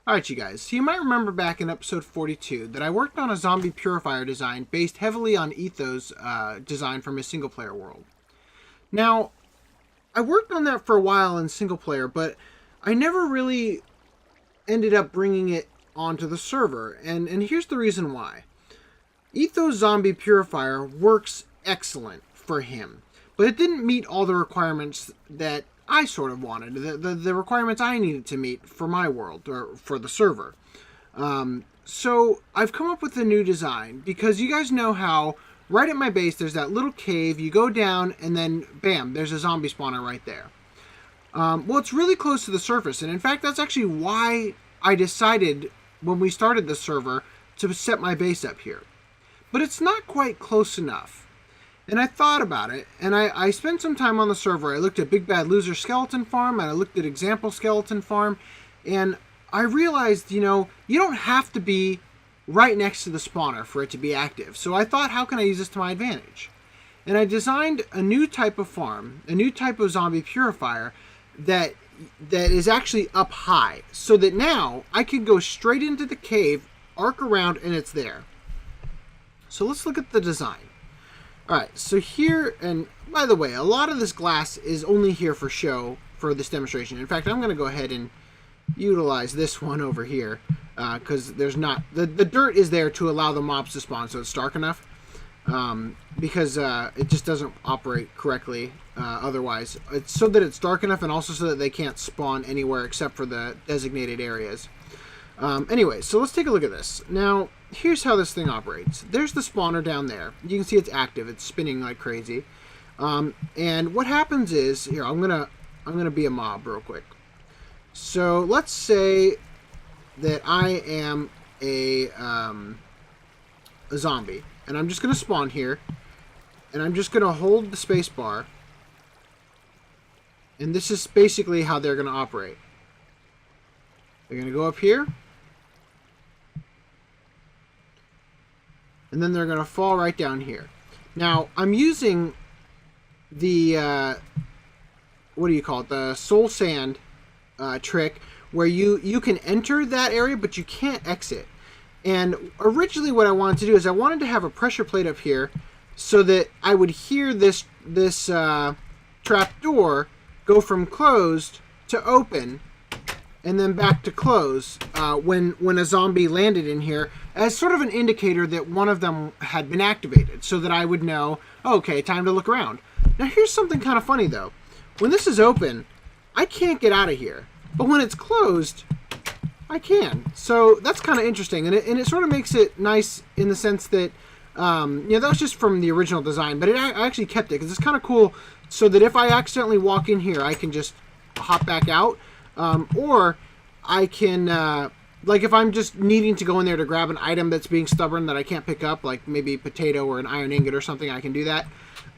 Alright, you guys, so you might remember back in episode 42 that I worked on a zombie purifier design based heavily on Ethos design from his single-player world. Now, I worked on that for a while in single-player, but I never really ended up bringing it onto the server, and here's the reason why. Ethos Zombie Purifier works excellent for him, but it didn't meet all the requirements that I sort of wanted, the requirements I needed to meet for my world, or for the server. So I've come up with a new design, because you guys know how right at my base there's that little cave, you go down, and then bam, there's a zombie spawner right there. Well, it's really close to the surface, and in fact that's actually why I decided when we started the server to set my base up here. But it's not quite close enough. And I thought about it, and I spent some time on the server. I looked at Big Bad Loser Skeleton Farm, and I looked at Example Skeleton Farm, and I realized, you know, you don't have to be right next to the spawner for it to be active. So I thought, how can I use this to my advantage? And I designed a new type of farm, a new type of zombie purifier that is actually up high, so that now I can go straight into the cave, arc around, and it's there. So let's look at the design. Alright, so here, and by the way, a lot of this glass is only here for show for this demonstration. In fact, I'm going to go ahead and utilize this one over here, because there's not, the dirt is there to allow the mobs to spawn, so it's dark enough, because it just doesn't operate correctly otherwise. It's so that it's dark enough, and also so that they can't spawn anywhere except for the designated areas. Anyway, so let's take a look at this. Now, here's how this thing operates. There's the spawner down there. You can see it's active. It's spinning like crazy. And what happens is, here, I'm gonna be a mob real quick. So let's say that I am a zombie, and I'm just gonna spawn here, and I'm just gonna hold the space bar, and this is basically how they're gonna operate. They're gonna go up here, and then they're going to fall right down here. Now, I'm using the, what do you call it, the soul sand trick, where you can enter that area, but you can't exit. And originally what I wanted to do is I wanted to have a pressure plate up here so that I would hear this trap door go from closed to open, and then back to close when a zombie landed in here, as sort of an indicator that one of them had been activated, so that I would know, okay, time to look around. Now here's something kind of funny though. When this is open, I can't get out of here, but when it's closed, I can. So that's kind of interesting, and it sort of makes it nice in the sense that, you know, that was just from the original design, but I actually kept it because it's kind of cool, so that if I accidentally walk in here, I can just hop back out. Or I can, like if I'm just needing to go in there to grab an item that's being stubborn that I can't pick up, like maybe a potato or an iron ingot or something, I can do that.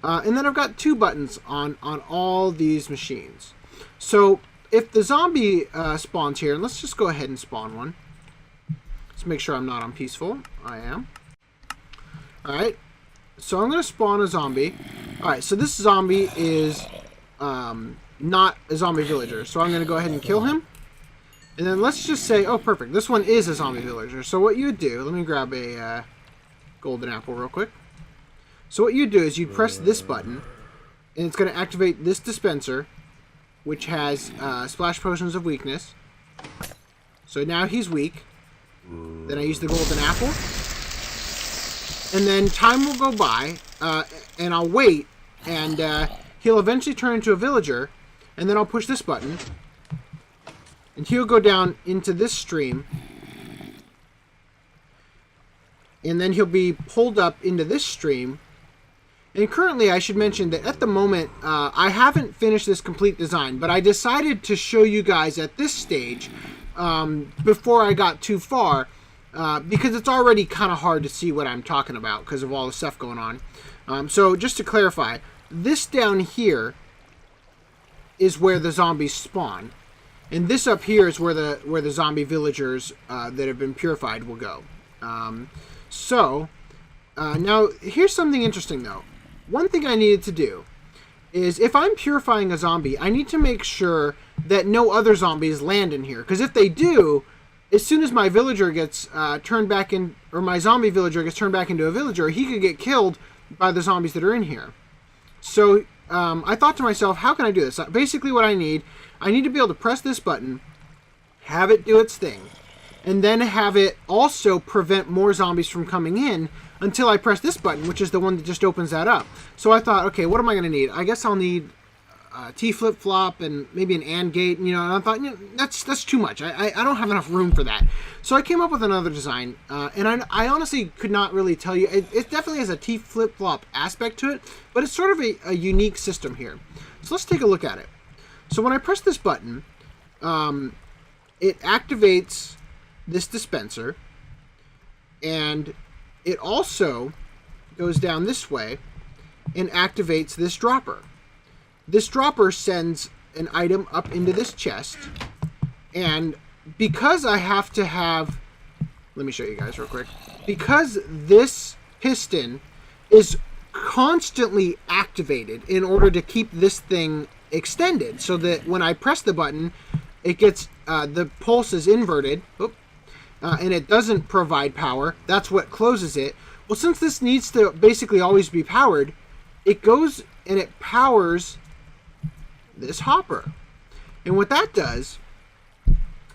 And then I've got two buttons on all these machines. So if the zombie spawns here, and let's just go ahead and spawn one. Let's make sure I'm not on peaceful. I am. Alright, so I'm going to spawn a zombie. Alright, so this zombie is not a zombie villager, so I'm going to go ahead and kill him. And then let's just say, oh perfect, this one is a zombie villager. So what you would do, let me grab a golden apple real quick. So what you'd do is you'd press this button, and it's going to activate this dispenser, which has splash potions of weakness. So now he's weak. Then I use the golden apple. And then time will go by, and I'll wait, and he'll eventually turn into a villager, and then I'll push this button, and he'll go down into this stream, and then he'll be pulled up into this stream. And currently, I should mention that at the moment, I haven't finished this complete design, but I decided to show you guys at this stage, before I got too far, because it's already kind of hard to see what I'm talking about because of all the stuff going on. So just to clarify, this down here is where the zombies spawn, and this up here is where the zombie villagers that have been purified will go. Now here's something interesting though. One thing I needed to do is, if I'm purifying a zombie, I need to make sure that no other zombies land in here, because if they do, as soon as my villager gets turned back in, or my zombie villager gets turned back into a villager, he could get killed by the zombies that are in here. So I thought to myself, how can I do this? Basically what I need to be able to press this button, have it do its thing, and then have it also prevent more zombies from coming in until I press this button, which is the one that just opens that up. So I thought, okay, what am I going to need? I guess I'll need T flip-flop and maybe an AND gate, and I thought, that's too much. I don't have enough room for that. So I came up with another design, and I honestly could not really tell you. It definitely has a T flip-flop aspect to it, but it's sort of a unique system here. So let's take a look at it. So when I press this button, it activates this dispenser, and it also goes down this way and activates this dropper. This dropper sends an item up into this chest, and because I have to have, let me show you guys real quick, because this piston is constantly activated in order to keep this thing extended, so that when I press the button, it gets, the pulse is inverted, and it doesn't provide power. That's what closes it. Well, since this needs to basically always be powered, it goes and it powers this hopper. And what that does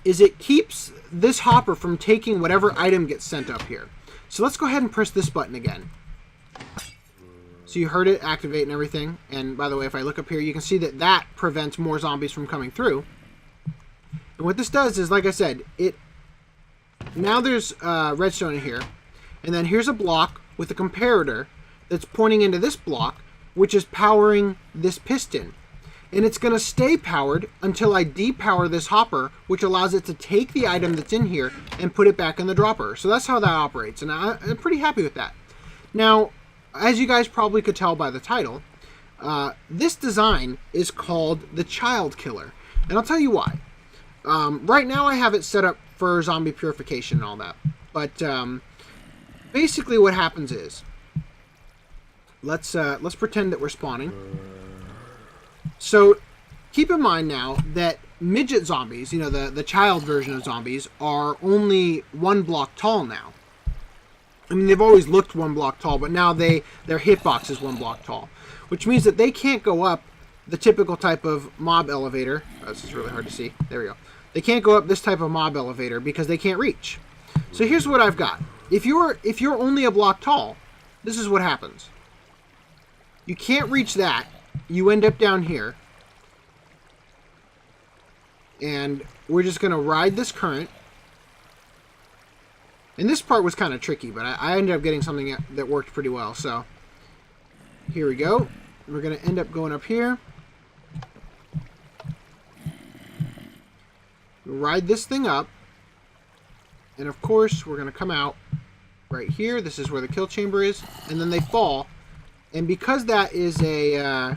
is it keeps this hopper from taking whatever item gets sent up here. So let's go ahead and press this button again. So you heard it activate and everything. And by the way, if I look up here, you can see that that prevents more zombies from coming through. And what this does is, like I said, now there's redstone in here, and then here's a block with a comparator that's pointing into this block, which is powering this piston. And it's going to stay powered until I depower this hopper, which allows it to take the item that's in here and put it back in the dropper. So that's how that operates, and I'm pretty happy with that. Now, as you guys probably could tell by the title, this design is called the Child Killer. And I'll tell you why. Right now I have it set up for zombie purification and all that. But basically what happens is, let's pretend that we're spawning. So keep in mind now that midget zombies, the child version of zombies, are only 1 block tall now. I mean, they've always looked 1 block tall, but now their hitbox is 1 block tall, which means that they can't go up the typical type of mob elevator. Oh, this is really hard to see. There we go. They can't go up this type of mob elevator because they can't reach. So here's what I've got. If you're only a block tall, this is what happens. You can't reach that. You end up down here. And we're just going to ride this current. And this part was kind of tricky, but I ended up getting something that worked pretty well. So here we go. We're going to end up going up here. Ride this thing up, and of course we're going to come out right here. This is where the kill chamber is, and then they fall. And because that is a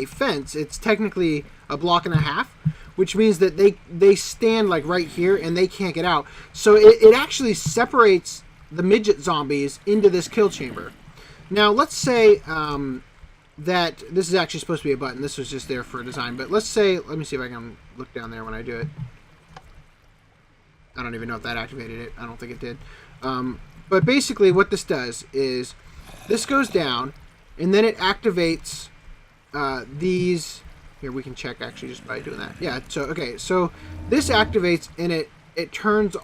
fence, it's technically a block and a half, which means that they stand like right here and they can't get out. So it actually separates the midget zombies into this kill chamber. Now let's say that this is actually supposed to be a button. This was just there for design. But let's say, let me see if I can look down there when I do it. I don't even know if that activated it. I don't think it did. But basically what this does is this goes down, and then it activates these. Here, we can check actually just by doing that. Yeah, so, okay. So this activates, and it turns,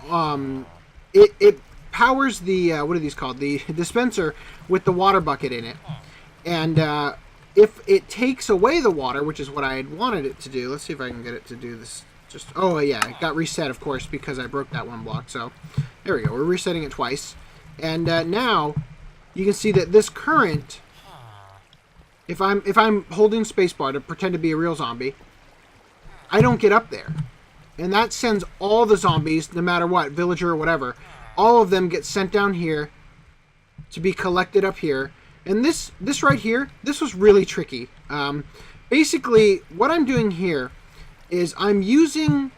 it powers the, what are these called? The dispenser with the water bucket in it. And if it takes away the water, which is what I had wanted it to do, let's see if I can get it to do this. Oh yeah, it got reset, of course, because I broke that 1 block. So there we go. We're resetting it twice. And now you can see that this current, if I'm holding spacebar to pretend to be a real zombie, I don't get up there. And that sends all the zombies, no matter what, villager or whatever, all of them get sent down here to be collected up here. And this right here, this was really tricky. Basically, what I'm doing here is I'm using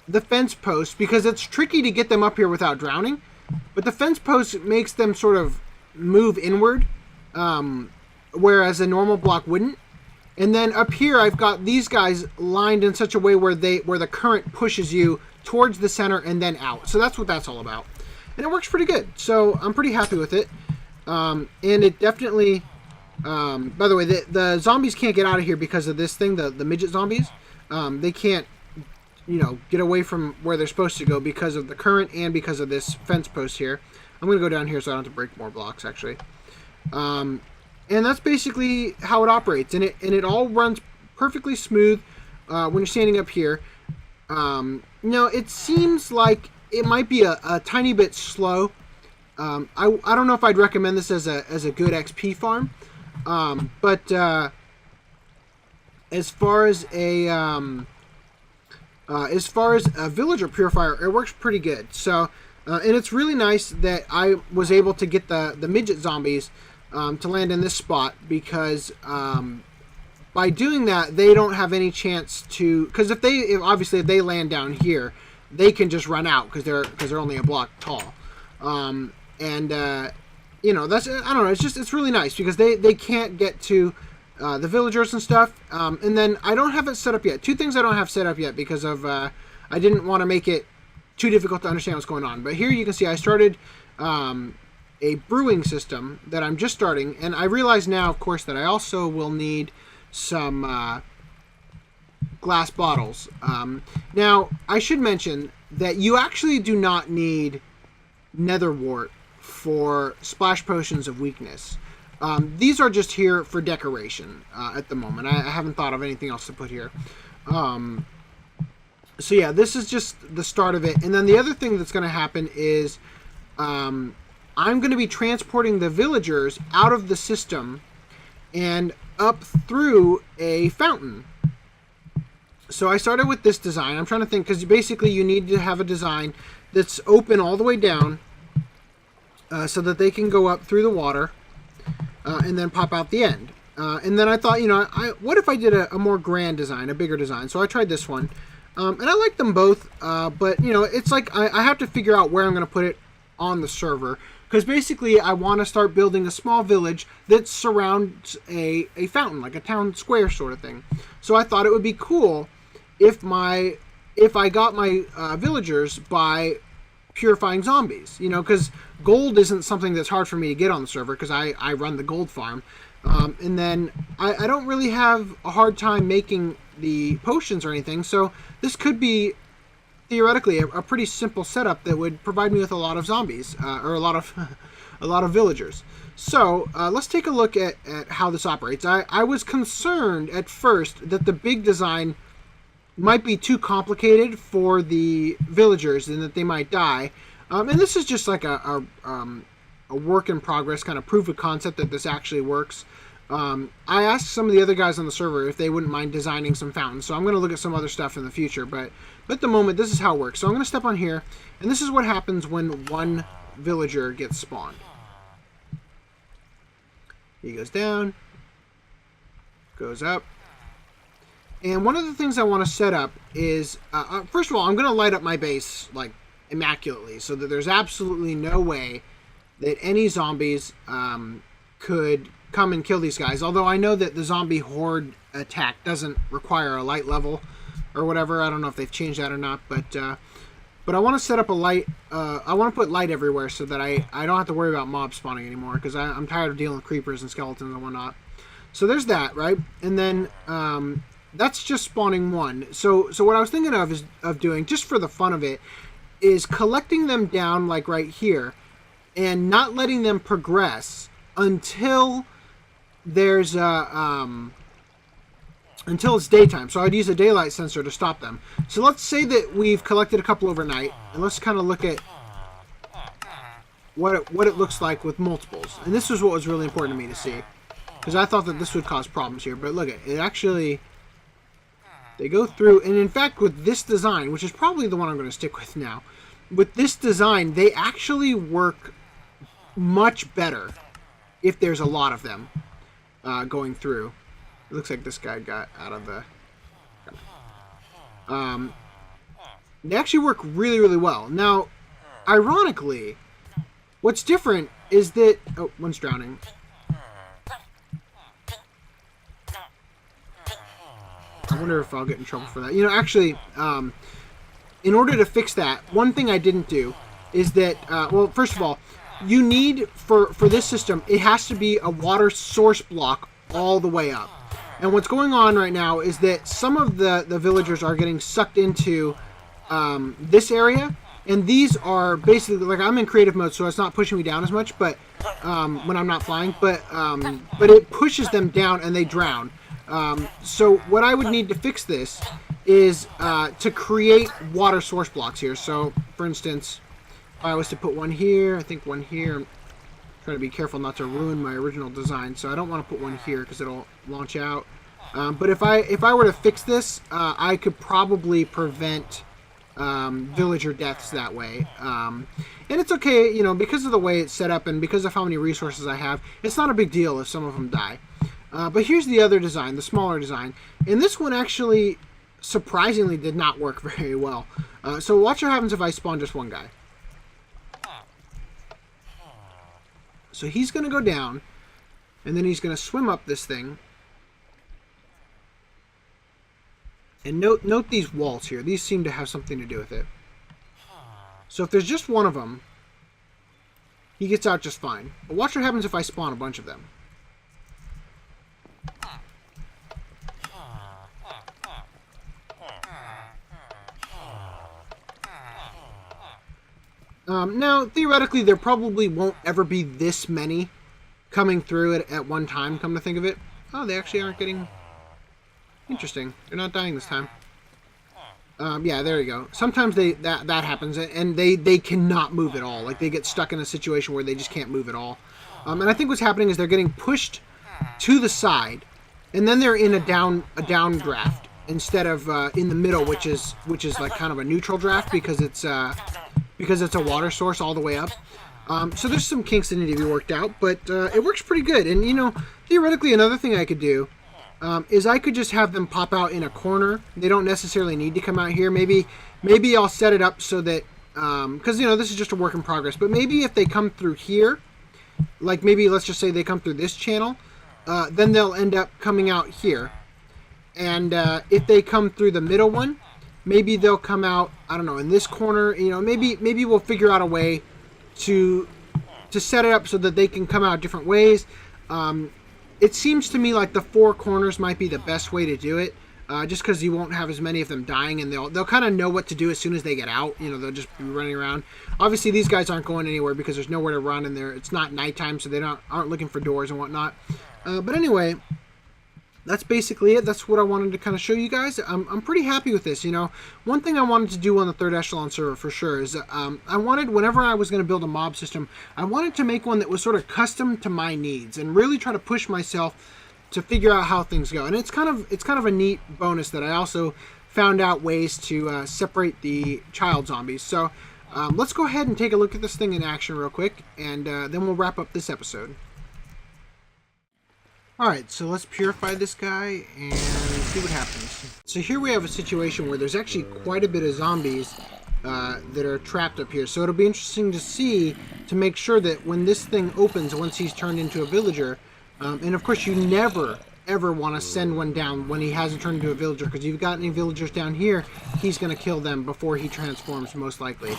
the fence post because it's tricky to get them up here without drowning. But the fence post makes them sort of move inward, whereas a normal block wouldn't. And then up here, I've got these guys lined in such a way where the current pushes you towards the center and then out. So that's what that's all about. And it works pretty good. So I'm pretty happy with it. And it definitely... by the way, the zombies can't get out of here because of this thing, the midget zombies. They can't, get away from where they're supposed to go because of the current and because of this fence post here. I'm going to go down here so I don't have to break more blocks, actually. And that's basically how it operates. And it all runs perfectly smooth when you're standing up here. It seems like it might be a tiny bit slow. I don't know if I'd recommend this as a good XP farm. But as far as a villager purifier, it works pretty good. So, and it's really nice that I was able to get the midget zombies to land in this spot because by doing that, they don't have any chance to. Because if they land down here, they can just run out because they're only a block tall. That's, I don't know, it's really nice because they can't get to the villagers and stuff. And then I don't have it set up yet. Two things I don't have set up yet because of I didn't want to make it too difficult to understand what's going on. But here you can see I started a brewing system that I'm just starting. And I realize now, of course, that I also will need some glass bottles. Now, I should mention that you actually do not need nether wart for splash potions of weakness. These are just here for decoration at the moment. I haven't thought of anything else to put here. So yeah, this is just the start of it. And then the other thing that's going to happen is I'm going to be transporting the villagers out of the system and up through a fountain. So I started with this design. I'm trying to think, because basically you need to have a design that's open all the way down so that they can go up through the water and then pop out the end. And then I thought, what if I did a more grand design, a bigger design? So I tried this one. And I like them both, but, it's like I have to figure out where I'm going to put it on the server. Because basically I want to start building a small village that surrounds a fountain, like a town square sort of thing. So I thought it would be cool if I got my villagers by purifying zombies, because gold isn't something that's hard for me to get on the server because I run the gold farm. And then I don't really have a hard time making the potions or anything, so this could be theoretically a pretty simple setup that would provide me with a lot of zombies or a lot of villagers. So let's take a look at how this operates. I was concerned at first that the big design might be too complicated for the villagers and that they might die. And this is just like a work in progress kind of proof of concept that this actually works. I asked some of the other guys on the server if they wouldn't mind designing some fountains, so I'm going to look at some other stuff in the future, but at the moment this is how it works. So I'm going to step on here, and this is what happens when one villager gets spawned. He goes down, goes up, and one of the things I want to set up is, first of all, I'm going to light up my base like immaculately so that there's absolutely no way that any zombies could come and kill these guys. Although I know that the zombie horde attack doesn't require a light level or whatever. I don't know if they've changed that or not, but I want to set up a light. I want to put light everywhere so that I don't have to worry about mob spawning anymore because I'm tired of dealing with creepers and skeletons and whatnot. So there's that, right? And then that's just spawning one. So what I was thinking of doing, just for the fun of it, is collecting them down like right here and not letting them progress until there's until it's daytime. So I'd use a daylight sensor to stop them. So let's say that we've collected a couple overnight, and let's kind of look at what it looks like with multiples. And this is what was really important to me to see, because I thought that this would cause problems here. But look, it actually, they go through, and in fact with this design, which is probably the one I'm going to stick with now, with this design they actually work much better if there's a lot of them going through. It looks like this guy got out of the... they actually work really, really well. Now, ironically, what's different is that... Oh, one's drowning. I wonder if I'll get in trouble for that. You know, actually, in order to fix that, one thing I didn't do is that, well, first of all, you need, for this system, it has to be a water source block all the way up. And what's going on right now is that some of the villagers are getting sucked into this area. And these are basically, like, I'm in creative mode, so it's not pushing me down as much, but when I'm not flying, but it pushes them down and they drown. So what I would need to fix this is to create water source blocks here. So, for instance, if I was to put one here, I think one here. I'm trying to be careful not to ruin my original design, so I don't want to put one here because it'll launch out. But if I were to fix this, I could probably prevent villager deaths that way. And it's okay, you know, because of the way it's set up and because of how many resources I have, it's not a big deal if some of them die. But here's the other design, the smaller design. And this one actually, surprisingly, did not work very well. So watch what happens if I spawn just one guy. So he's going to go down, and then he's going to swim up this thing. And note these walls here. These seem to have something to do with it. So if there's just one of them, he gets out just fine. But watch what happens if I spawn a bunch of them. Now, theoretically, there probably won't ever be this many coming through at one time, come to think of it. Oh, they actually aren't getting... Interesting. They're not dying this time. Yeah, there you go. Sometimes that happens, and they cannot move at all. Like, they get stuck in a situation where they just can't move at all. And I think what's happening is they're getting pushed to the side, and then they're in a downdraft instead of in the middle, which is like kind of a neutral draft because it's a water source all the way up. So there's some kinks that need to be worked out, but it works pretty good. And, you know, theoretically, another thing I could do is I could just have them pop out in a corner. They don't necessarily need to come out here. Maybe I'll set it up so that, because, you know, this is just a work in progress, but maybe if they come through here, like maybe let's just say they come through this channel, then they'll end up coming out here. And if they come through the middle one, maybe they'll come out, I don't know, in this corner. You know, maybe we'll figure out a way to set it up so that they can come out different ways. It seems to me like the four corners might be the best way to do it, just because you won't have as many of them dying, and they'll kind of know what to do as soon as they get out. You know, they'll just be running around. Obviously, these guys aren't going anywhere because there's nowhere to run, and it's not nighttime, so they aren't looking for doors and whatnot. But anyway, that's basically it. That's what I wanted to kind of show you guys. I'm pretty happy with this, you know. One thing I wanted to do on the 3rd Echelon server for sure is I wanted, whenever I was going to build a mob system, I wanted to make one that was sort of custom to my needs and really try to push myself to figure out how things go. And it's kind of a neat bonus that I also found out ways to separate the child zombies. So let's go ahead and take a look at this thing in action real quick, and then we'll wrap up this episode. Alright, so let's purify this guy and see what happens. So here we have a situation where there's actually quite a bit of zombies that are trapped up here. So it'll be interesting to see, to make sure that when this thing opens, once he's turned into a villager, and of course you never ever want to send one down when he hasn't turned into a villager, because if you've got any villagers down here, he's going to kill them before he transforms, most likely.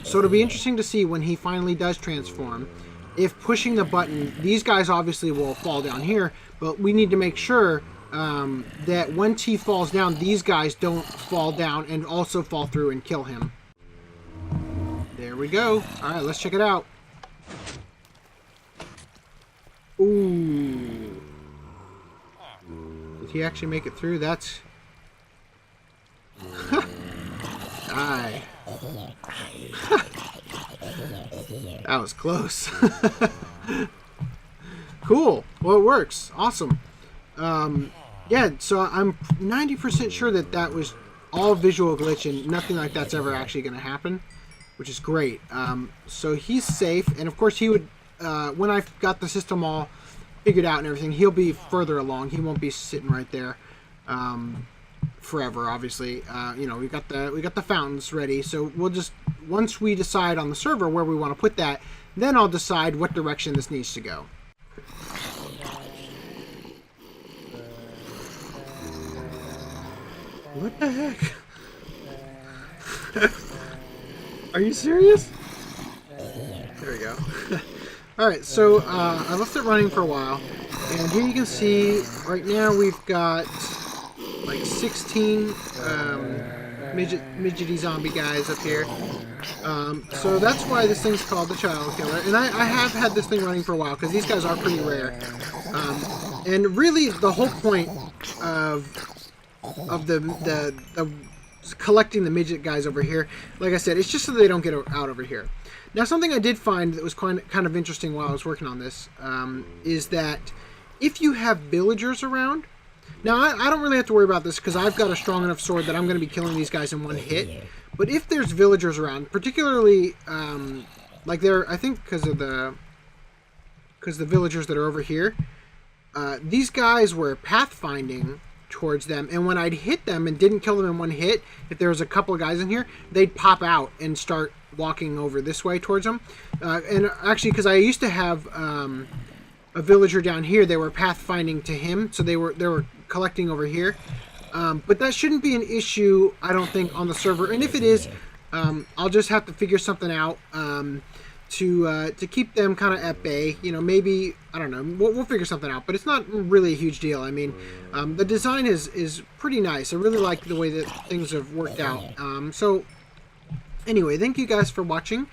So it'll be interesting to see when he finally does transform. If pushing the button, these guys obviously will fall down here, but we need to make sure that once he falls down, these guys don't fall down and also fall through and kill him. There we go. Alright, let's check it out. Ooh. Did he actually make it through? That's... Die. That was close. Cool. Well, it works. Awesome. Yeah, so I'm 90% sure that was all visual glitch and nothing like that's ever actually going to happen, which is great. So he's safe, and of course he would, when I've got the system all figured out and everything, he'll be further along. He won't be sitting right there forever, obviously. You know, we got the fountains ready, so we'll just, once we decide on the server where we want to put that, then I'll decide what direction this needs to go. What the heck? Are you serious? There we go. Alright, so I left it running for a while. And here you can see, right now we've got like 16 midgety zombie guys up here. So that's why this thing's called the Child Killer. And I have had this thing running for a while, because these guys are pretty rare. And really, the whole point of the collecting the midget guys over here, like I said, it's just so they don't get out over here. Now, something I did find that was kind of interesting while I was working on this is that if you have villagers around, now I don't really have to worry about this because I've got a strong enough sword that I'm going to be killing these guys in one hit. But if there's villagers around, particularly like there, I think because the villagers that are over here, these guys were pathfinding towards them, and when I'd hit them and didn't kill them in one hit, if there was a couple of guys in here, they'd pop out and start walking over this way towards them. And actually, because I used to have a villager down here, they were pathfinding to him, so they were collecting over here. But that shouldn't be an issue, I don't think, on the server. And if it is, I'll just have to figure something out to keep them kind of at bay. You know, maybe, I don't know, we'll figure something out. But it's not really a huge deal. I mean, the design is pretty nice. I really like the way that things have worked out. So, anyway, thank you guys for watching.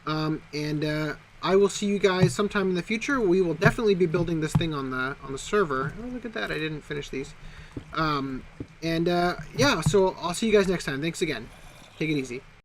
And I will see you guys sometime in the future. We will definitely be building this thing on the server. Oh, look at that. I didn't finish these. Yeah, so I'll see you guys next time. Thanks again. Take it easy.